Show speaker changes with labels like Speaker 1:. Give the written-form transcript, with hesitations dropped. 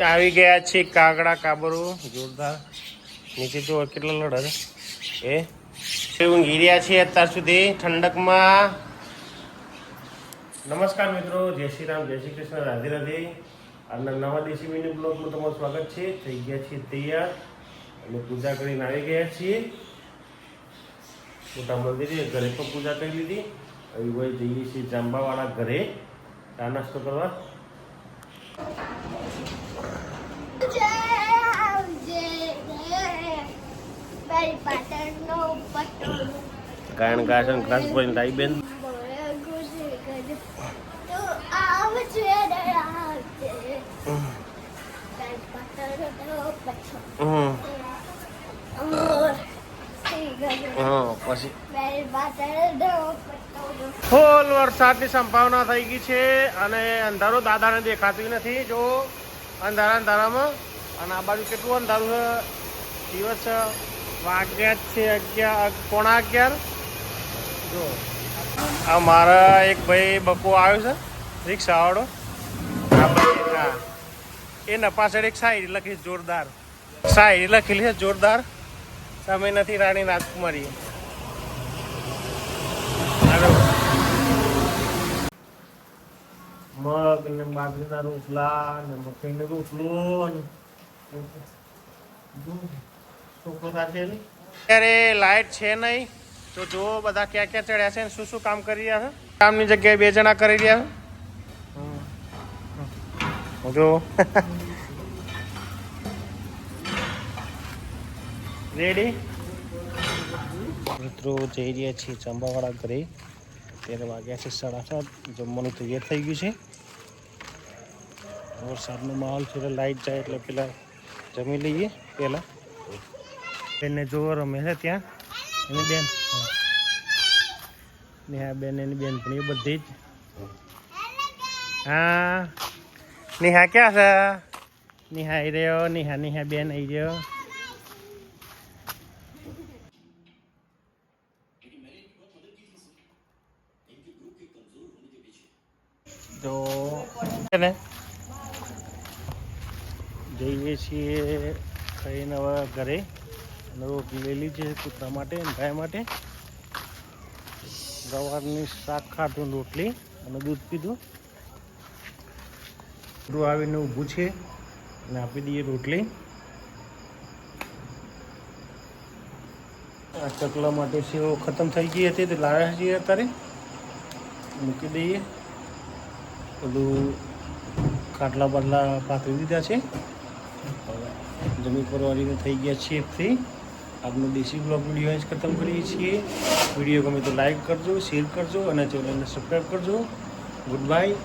Speaker 1: આવી ગયા છે કાગડા કાબરો જોરદાર. નીચે તો કેટલા લડે એ ઊંઘી રહ્યા છીએ અત્યાર સુધી ઠંડકમાં. નમસ્કાર મિત્રો, જય શ્રી રામ, જય શ્રી કૃષ્ણ, રાધે રાધે. આજના નવા દેશી મિની બ્લોગમાં તમારું સ્વાગત છે. થઈ ગયા છીએ તૈયાર અને પૂજા કરીને આવી ગયા છીએ મોટા મંદિરે. ઘરે પણ પૂજા કરી લીધી. હવે ભાઈ જઈએ છીએ જાંબાવાળા ઘરે ચા નાસ્તો કરવા. ગાયન ગાયન ગ્લાસ ભરીને લાવી બેન. પછી ફૂલ વરસાદની સંભાવના થઈ ગઈ છે અને અંધારું દાદાને દેખાતું નથી. જો અંધારામાં અને આ બાજુ કેટલું અંધારું છે. દિવસ વાગ્યા છે 11:15. જો આ મારા એક ભાઈ બકો આવ્યો છે રિક્ષાવાળો. આ ભાઈ હા એના પાછળ એક શાયરી લખી છે જોરદાર. શાયરી લખેલી છે જોરદાર. સમય નથી રાણી રાજકુમારી. મગ ને બાજરીના રોટલા ને મકાઈનો રોટલો છોકરો સાથે. અત્યારે લાઇટ છે નહીં તો જો બધા ક્યાં ક્યાં ચડ્યા છે, શું શું કામ કરી રહ્યા છે. કામની જગ્યાએ 2 જણા કરી રહ્યા છે. જો રેડી મિત્રો જઈ રહ્યા છીએ ચંબાવાળા ઘરે. ત્યારે વાગ્યા છે 7:30. જમવાનું તૈયાર થઈ ગયું છે. વરસાદનો માહોલ છે એટલે લાઇટ જાય એટલે પેલા જમી લઈએ. પહેલાં બેનને જોવો રમે છે ત્યાં એની બેન નેહા બેન એની બેનપણી બધી જ. હા નેહા ક્યાં છે? નેહા આવી રહ્યો. નેહા બેન આવી રહ્યો. તો ને જઈએ છીએ ખાઈને હવે ઘરે. રોટલી લઈ લીધી છે કૂતરા માટે અને ગાય માટે. ગવારની શાક ખાધું, રોટલી અને દૂધ પીધું. કૂતરું આવીને ઊભું છે અને આપી દઈએ રોટલી. આ ચકલા માટે સેવ ખતમ થઈ ગઈ હતી તો લાવ્યા છીએ અત્યારે. મૂકી દઈએ. બધું ખાટલા બાટલા પાથરી દીધા છે. જમીન પરવારીને થઈ ગયા છીએ ફ્રી. આપનો દેશી બ્લોગ વિડીયો જ ખતમ કરીએ છીએ. વિડીયો ગમે તો લાઈક કરજો, શેર કરજો અને ચેનલને સબસ્ક્રાઈબ કરજો. Good bye.